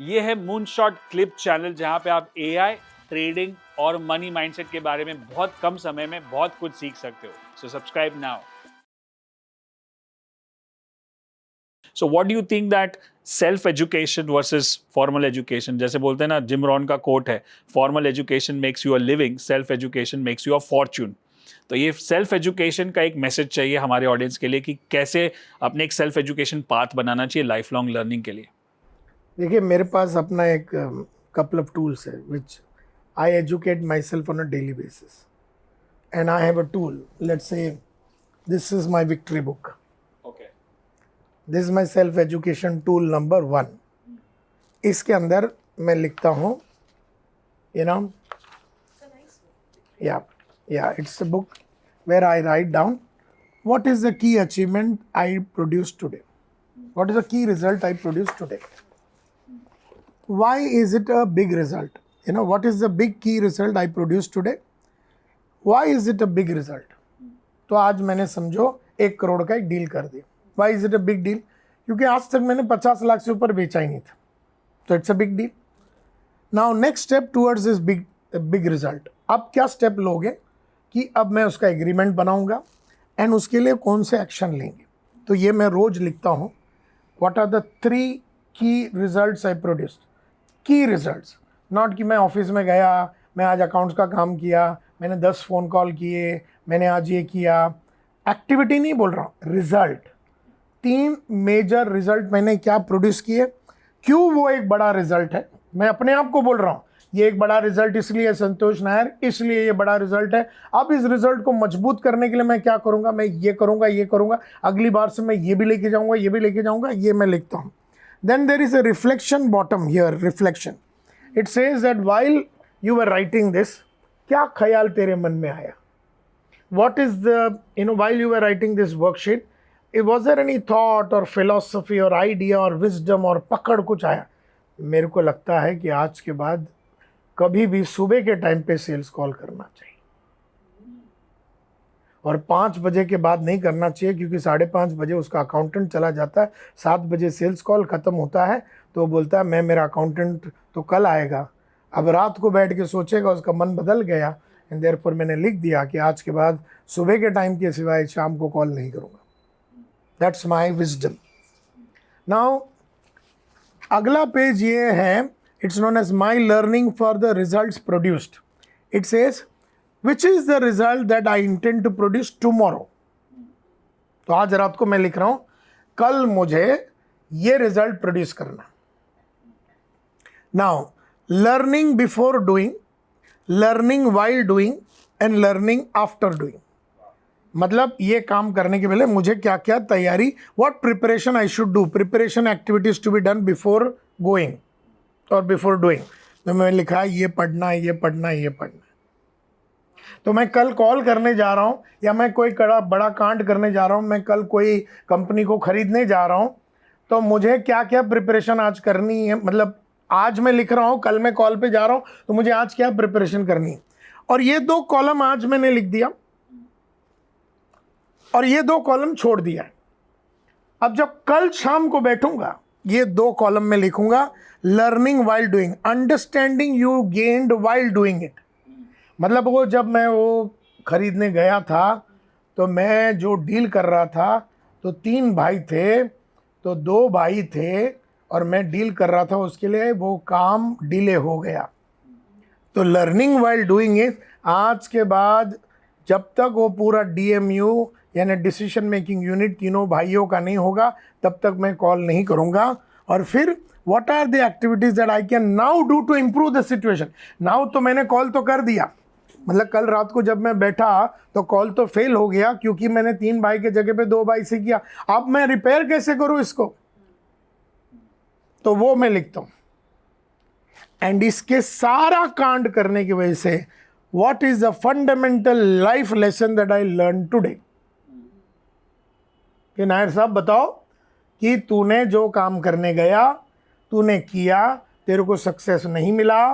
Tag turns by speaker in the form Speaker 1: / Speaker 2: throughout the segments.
Speaker 1: ये है moonshot clip channel, जहां पे आप एआई, ट्रेडिंग और मनी माइंडसेट के बारे में बहुत कम समय में बहुत कुछ सीख सकते हो। So subscribe now. So what do you think that self education versus formal education, जैसे बोलते हैं ना, जिम रॉन का कोट है, formal education makes you a living, self education makes you a Fortune. तो ये सेल्फ एजुकेशन का एक मैसेज चाहिए हमारे ऑडियंस के लिए कि कैसे अपने एक सेल्फ एजुकेशन पाथ बनाना चाहिए लाइफ लॉन्ग लर्निंग के लिए।
Speaker 2: देखिए, मेरे पास अपना एक couple of tools है which I educate myself on a daily basis, and I have a tool. Let's say this is my victory book.
Speaker 1: Okay.
Speaker 2: This is my self education tool number 1. इसके अंदर मैं लिखता हूँ, you know, it's a book where I write down what is the key achievement I produced today, what is the key result I produced today. Why is it a big result? You know, what is the big key result I produced today? Why is it a big result? तो आज मैंने समझो 1 करोड़ का एक deal कर दिया. Why is it a big deal? क्योंकि आज तक मैंने 50 लाख से ऊपर बेचा ही नहीं था. तो it's a big deal. Now next step towards this big result. अब क्या स्टेप लोगे कि अब मैं उसका एग्रीमेंट बनाऊंगा एंड उसके लिए कौन से एक्शन लेंगे. तो ये मैं रोज लिखता हूँ. व्हाट आर द 3 की रिजल्ट्स आई प्रोड्यूस्ड. की रिजल्ट्स, नॉट कि मैं ऑफिस में गया, मैं आज अकाउंट्स का काम किया, मैंने 10 फ़ोन कॉल किए, मैंने आज ये किया. एक्टिविटी नहीं बोल रहा हूँ, रिजल्ट. 3 मेजर रिजल्ट मैंने क्या प्रोड्यूस किए. क्यों वो एक बड़ा रिजल्ट है, मैं अपने आप को बोल रहा हूँ ये एक बड़ा रिजल्ट इसलिए संतोष नायर, इसलिए ये बड़ा रिजल्ट है. अब इस रिजल्ट को मजबूत करने के लिए मैं क्या करूँगा, मैं ये करूँगा, अगली बार से मैं ये भी लेके जाऊँगा, ये मैं लिखता हूँ. Then there is a reflection bottom here, reflection. It says that while you were writing this, क्या ख्याल तेरे मन में आया. What is the, while you were writing this worksheet, was there any thought or philosophy or idea or wisdom और पकड़ कुछ आया. मेरे को लगता है कि आज के बाद कभी भी सुबह के टाइम पे सेल्स कॉल करना चाहिए और 5 बजे के बाद नहीं करना चाहिए, क्योंकि 5:30 बजे उसका अकाउंटेंट चला जाता है. 7 बजे सेल्स कॉल ख़त्म होता है तो बोलता है मैं, मेरा अकाउंटेंट तो कल आएगा. अब रात को बैठ के सोचेगा, उसका मन बदल गया. एंड देयरफॉर मैंने लिख दिया कि आज के बाद सुबह के टाइम के सिवाय शाम को कॉल नहीं करूँगा. That's my wisdom. नाउ अगला पेज ये है, it's known as my learning for the results produced. It says Which is the result that I intend to produce tomorrow? तो आज रात को मैं लिख रहा हूं, कल मुझे ये रिजल्ट प्रोड्यूस करना. Now learning before doing, learning while doing and learning after doing. मतलब ये काम करने के पहले मुझे क्या क्या तैयारी, what preparation I should do, preparation activities to be done before going और बिफोर डूइंग. तो मैंने लिखा है ये पढ़ना. तो मैं कल कॉल करने जा रहा हूँ या मैं कोई बड़ा कांड करने जा रहा हूँ, मैं कल कोई कंपनी को खरीदने जा रहा हूँ, तो मुझे क्या क्या प्रिपरेशन आज करनी है. मतलब आज मैं लिख रहा हूँ, कल मैं कॉल पे जा रहा हूँ, तो मुझे आज क्या प्रिपरेशन करनी है. और ये 2 कॉलम आज मैंने लिख दिया और ये 2 कॉलम छोड़ दिया. अब जब कल शाम को बैठूंगा, ये 2 कॉलम में लिखूंगा learning while doing, understanding you gained while doing it. मतलब वो जब मैं वो खरीदने गया था तो मैं जो डील कर रहा था, तो 3 भाई थे, तो 2 भाई थे और मैं डील कर रहा था, उसके लिए वो काम डिले हो गया. तो लर्निंग वाइल डूइंग इज, आज के बाद जब तक वो पूरा DMU यानी डिसीजन मेकिंग यूनिट तीनों भाइयों का नहीं होगा, तब तक मैं कॉल नहीं करूँगा. और फिर what are the activities that I can now do to improve the situation. Now तो मैंने कॉल तो कर दिया, मतलब कल रात को जब मैं बैठा तो कॉल तो फेल हो गया, क्योंकि मैंने 3 भाई के जगह पे 2 भाई से किया. अब मैं रिपेयर कैसे करूं इसको, तो वो मैं लिखता हूं. एंड इसके सारा कांड करने की वजह से what is the fundamental life lesson that I learn today. कि नायर साहब बताओ कि तूने जो काम करने गया, तूने किया, तेरे को सक्सेस नहीं मिला,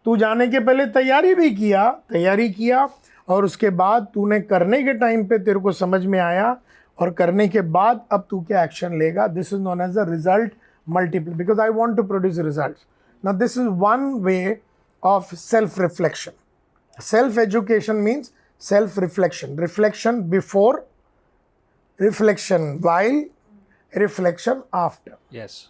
Speaker 2: तू जाने के पहले तैयारी किया और उसके बाद तूने करने के टाइम पे तेरे को समझ में आया, और करने के बाद अब तू क्या एक्शन लेगा. This is known as the result multiply, because I want to produce results. Now, this is one way of self-reflection. Self-education means self-reflection. Reflection before, reflection while, reflection after.
Speaker 1: Yes.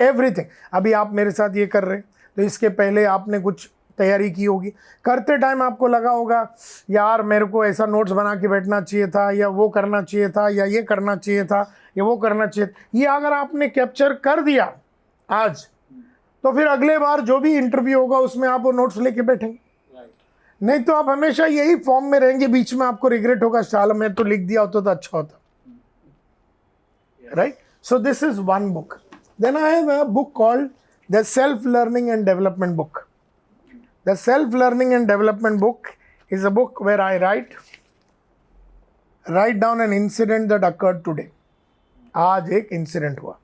Speaker 2: Everything. अभी आप मेरे साथ ये कर रहे हैं, तो इसके पहले आपने कुछ तैयारी की होगी. करते टाइम आपको लगा होगा यार मेरे को ऐसा नोट्स बना के बैठना चाहिए था, या वो करना चाहिए था, या ये करना चाहिए था, या वो करना चाहिए. ये अगर आपने कैप्चर कर दिया आज, तो फिर अगले बार जो भी इंटरव्यू होगा उसमें आप वो नोट्स लेके बैठेंगे. नहीं तो आप हमेशा यही फॉर्म में रहेंगे, बीच में आपको रिग्रेट होगा, साला मैं तो लिख दिया होता तो अच्छा होता. Right? So this is one book. Then I have a book called the Self-Learning and Development book. The Self-Learning and Development book is a book where I write down an incident that occurred today. आज एक incident हुआ,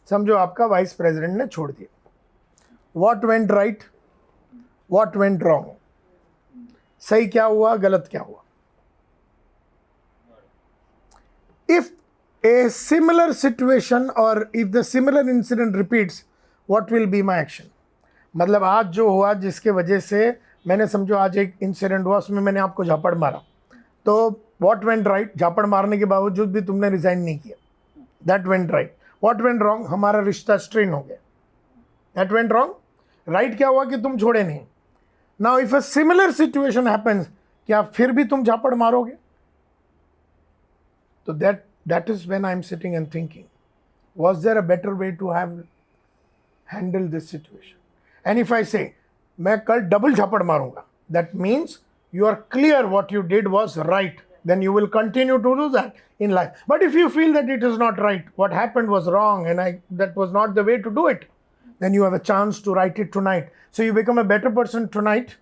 Speaker 2: समझो आपका vice president ने छोड़ दिया. What went right? What went wrong? सही क्या हुआ, गलत क्या हुआ. If a similar situation or if the similar incident repeats, what will be my action? मतलब आज जो हुआ जिसके वजह से मैंने समझो आज एक इंसिडेंट हुआ, उसमें मैंने आपको झापड़ मारा, तो what went right? झापड़ मारने के बावजूद भी तुमने रिजाइन नहीं किया, that went right. What went wrong? हमारा रिश्ता स्ट्रेन हो गया, that went wrong. right क्या हुआ कि तुम छोड़े नहीं. Now if a similar situation happens, क्या फिर भी तुम झापड़ मारोगे? तो that is when I'm sitting and thinking, was there a better way to have handled this situation? And if I say, मैं कल डबल झापड़ मारूंगा, that means you are clear what you did was right, then you will continue to do that in life. But if you feel that it is not right, what happened was wrong and that was not the way to do it, then you have a chance to write it tonight. So you become a better person tonight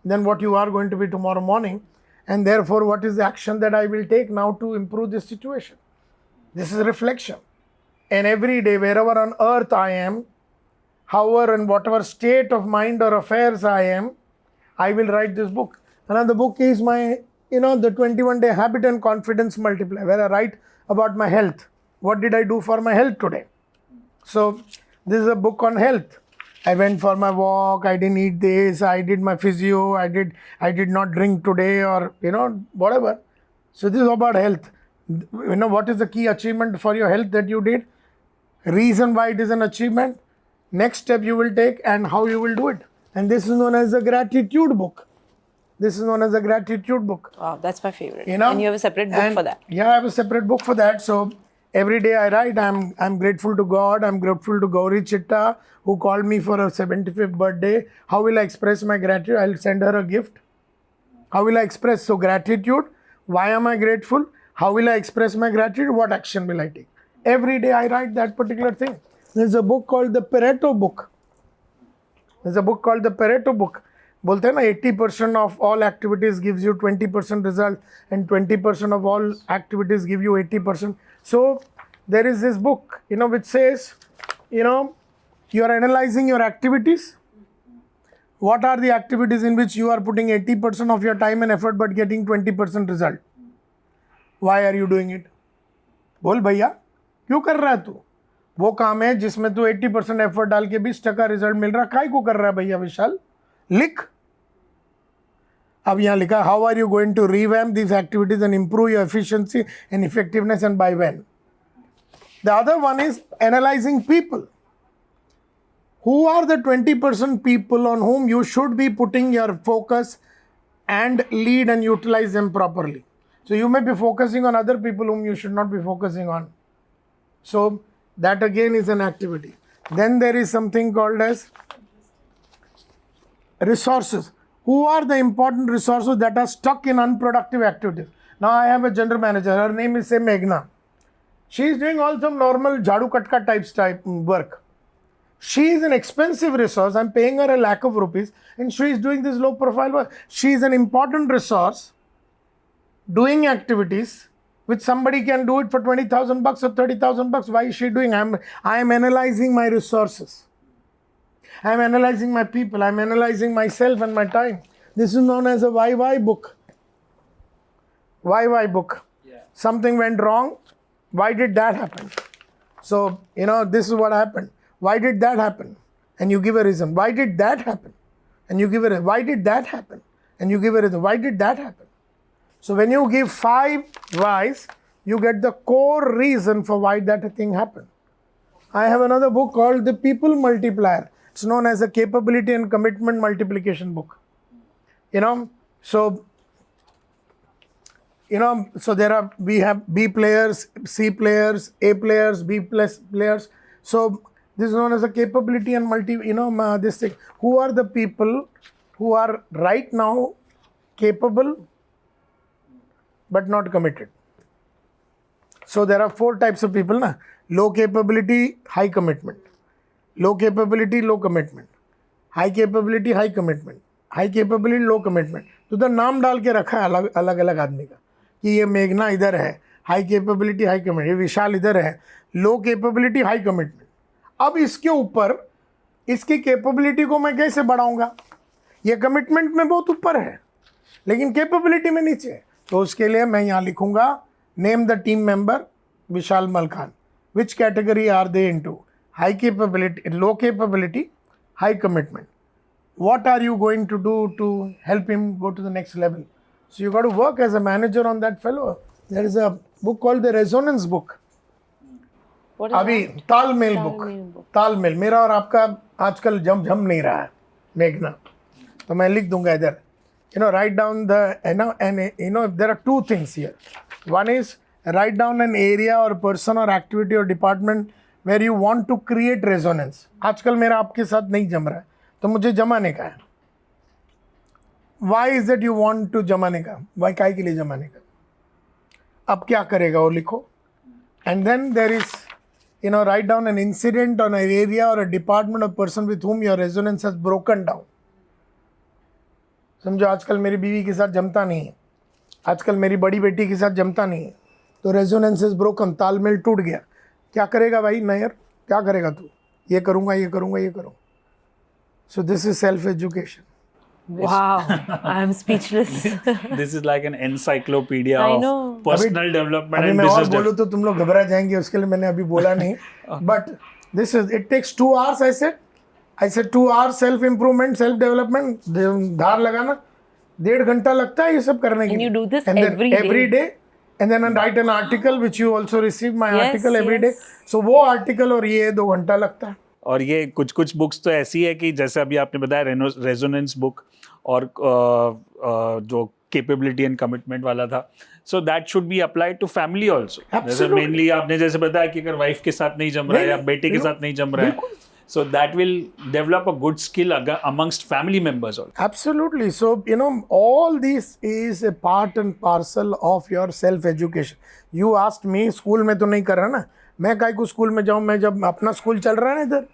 Speaker 2: than what you are going to be tomorrow morning. And therefore, what is the action that I will take now to improve this situation? This is reflection. And every day, wherever on earth I am, however and whatever state of mind or affairs I am, I will write this book. Another book is my, the 21-day habit and confidence multiplier, where I write about my health. What did I do for my health today? So this is a book on health. I went for my walk, I didn't eat this, I did my physio, I did not drink today, or whatever. So this is about health. What is the key achievement for your health that you did? Reason why it is an achievement, next step you will take, and how you will do it. And this is known as the gratitude book. This is known as the gratitude book.
Speaker 3: Wow, that's my favorite. And you have a separate book for that.
Speaker 2: Yeah, I have a separate book for that. So every day I write, I'm grateful to God, I'm grateful to Gauri Chitta, who called me for her 75th birthday. How will I express my gratitude? I'll send her a gift. How will I express? So gratitude, why am I grateful? How will I express my gratitude? What action will I take? Every day I write that particular thing. There's a book called the Pareto book. There's a book called the Pareto book. बोलते हैं ना 80% of all activities gives you 20% result, and 20% of all activities give you 80%. So there is this book, which says, you are analyzing your activities. What are the activities in which you are putting 80% of your time and effort but getting 20% result? Why are you doing it? बोल भैया क्यों कर रहा है तू? वो काम है जिसमें तू 80% एफर्ट डाल के 20% रिजल्ट मिल रहा, काय को कर रहा है भैया विशाल? लिख. अब यहाँ लिखा, how are you going to revamp these activities and improve your efficiency and effectiveness and by when? The other one is analysing people. Who are the 20% people on whom you should be putting your focus and lead and utilize them properly? So you may be focusing on other people whom you should not be focusing on. So that again is an activity. Then there is something called as resources. Who are the important resources that are stuck in unproductive activities? Now I have a general manager. Her name is say Meghna. She is doing all some normal jhadu katka type work. She is an expensive resource. I'm paying her ₹1 lakh, and she is doing this low profile work. She is an important resource doing activities which somebody can do it for $20,000 or $30,000. Why is she doing? I am analyzing my resources. I am analyzing my people. I am analyzing myself and my time. This is known as a YY book. YY book. Yeah. Something went wrong. Why did that happen? So, this is what happened. Why did that happen? And you give a reason. Why did that happen? And you give a reason. Why did that happen? And you give a reason. Why did that happen? So when you give 5 whys, you get the core reason for why that thing happened. I have another book called The People Multiplier. It's known as a capability and commitment multiplication book. So we have B players, C players, A players, B plus players. So this is known as a capability and this thing. Who are the people who are right now capable but not committed? So there are 4 types of people, na? Low capability, high commitment. Low capability, low commitment. High capability, high commitment. High capability, low commitment. तो उधर नाम डाल के रखा है अलग अलग आदमी का कि ये मेघना इधर है, हाई कैपेबिलिटी हाई कमिटमेंट, ये विशाल इधर है, लो कैपेबिलिटी हाई कमिटमेंट. अब इसके ऊपर इसकी कैपेबिलिटी को मैं कैसे बढ़ाऊंगा? ये कमिटमेंट में बहुत ऊपर है लेकिन कैपेबिलिटी में नीचे है. तो उसके लिए मैं यहाँ लिखूंगा name the team member Vishal Malkhan. Which category are they into? High capability, low capability, high commitment. What are you going to do to help him go to the next level? So you got to work as a manager on that fellow. There is a book called the Resonance book.
Speaker 3: What is
Speaker 2: अभी
Speaker 3: that?
Speaker 2: तालमेल book. तालमेल मेरा और आपका आजकल जम नहीं रहा है मेघना, तो मैं लिख दूंगा इधर. Write down the and there are 2 things here. One is write down an area or person or activity or department where you want to create resonance. आजकल मेरा आपके साथ नहीं जम रहा है तो मुझे जमाने का है. Why is that you want to जमाने का? Why काय के लिए जमाने का? अब क्या करेगा वो लिखो. And then there is write down an incident on an area or a department or person with whom your resonance has broken down. समझो आजकल मेरी बीवी के साथ जमता नहीं है, आजकल मेरी बड़ी बेटी के साथ जमता नहीं है, तो रेजोनेंस इज ब्रोकन, तालमेल टूट गया. क्या करेगा भाई नायर? क्या करेगा तू? ये करूँगा, ये करूँगा, ये करूँगा. So this is self-education.
Speaker 3: Wow, I am speechless.
Speaker 1: This is like an encyclopedia
Speaker 3: I
Speaker 1: of
Speaker 3: know.
Speaker 1: personal development
Speaker 2: अभी
Speaker 1: and
Speaker 2: मैं और
Speaker 1: business
Speaker 2: बोलूँ तो तुम लोग घबरा जाएंगे, उसके लिए मैंने अभी बोला नहीं. But it takes 2 hours. I said 2 hours self improvement, self development. धार लगाना 1.5 घंटा लगता है ये सब करने के लिए.
Speaker 3: And you do this
Speaker 2: and then
Speaker 3: every
Speaker 2: day. And then I write an article which you also receive my
Speaker 3: Yes,
Speaker 2: article every day.
Speaker 3: yes.
Speaker 2: So वो article और ये 2 घंटा लगता है.
Speaker 1: और ये कुछ बुक्स तो ऐसी है कि जैसे अभी आपने बताया रेजोनेंस बुक और जो कैपेबिलिटी एंड कमिटमेंट वाला था, so that should be applied to family also. जैसे मेनली आपने जैसे बताया कि अगर वाइफ के साथ नहीं जम रहा है या बेटे के साथ नहीं जम रहा है, so that will develop a good skill amongst family members also.
Speaker 2: Absolutely. So all this is a part and parcel of your self education. You asked me, school में तो नहीं कर रहा ना, मैं काहे को स्कूल में जाऊँ? मैं जब अपना स्कूल चल रहा है ना इधर,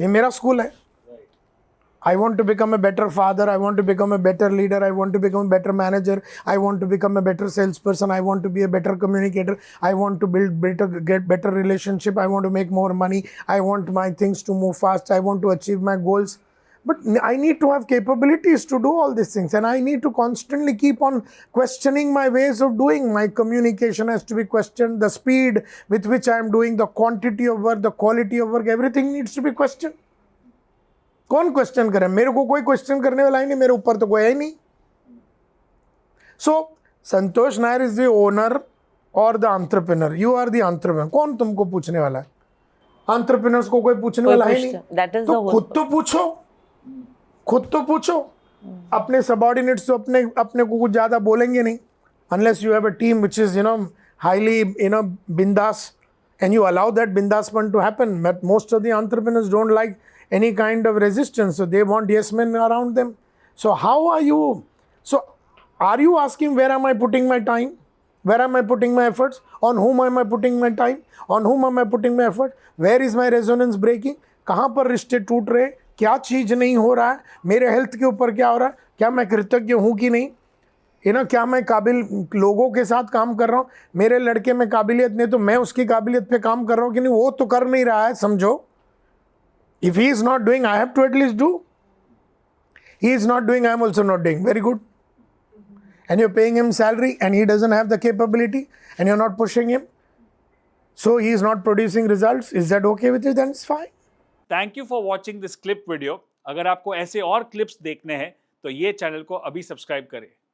Speaker 2: ये मेरा स्कूल है. I want to become a better father, I want to become a better leader, I want to become a better manager, I want to become a better salesperson, I want to be a better communicator, I want to get better relationship, I want to make more money, I want my things to move fast, I want to achieve my goals. But I need to have capabilities to do all these things, and I need to constantly keep on questioning my ways of doing. My communication has to be questioned, the speed with which I am doing, the quantity of work, the quality of work, everything needs to be questioned. कौन question करे? मेरे को कोई question करने वाला ही नहीं, मेरे ऊपर तो कोई है ही नहीं. So Santosh Nair is the owner और the entrepreneur. You are the entrepreneur. कौन तुमको पूछने वाला है? एंटरप्रेन्योर्स को कोई पूछने वाला है नहीं. तो खुद तो पूछो, खुद तो पूछो. अपने सबऑर्डिनेट्स तो अपने को कुछ ज़्यादा बोलेंगे नहीं, unless you have a team which is highly bindas, and you allow that bindaspan to happen. But most of the entrepreneurs don't like any kind of resistance, so they want yes men around them. So how are you? So are you asking, where am I putting my time? Where am I putting my efforts? On whom am I putting my time? On whom am I putting my effort? Where is my resonance breaking? कहाँ पर रिश्ते टूट रहे? क्या चीज़ नहीं हो रहा है? मेरे हेल्थ के ऊपर क्या हो रहा है? क्या मैं कृतज्ञ हूँ कि नहीं? क्या मैं काबिल लोगों के साथ काम कर रहा हूँ? मेरे लड़के में काबिलियत नहीं तो मैं उसकी काबिलियत पे काम कर रहा हूँ कि नहीं? वो तो कर नहीं रहा है, समझो. If he is not doing, I have to at least do. He is not doing, I am also not doing. Very good. And you're paying him salary and he doesn't have the capability and you're not pushing him. So he is not producing results. Is that okay with you? Then it's fine.
Speaker 1: Thank you for watching this clip video. अगर आपको ऐसे और clips देखने हैं तो ये channel को अभी सब्सक्राइब करें।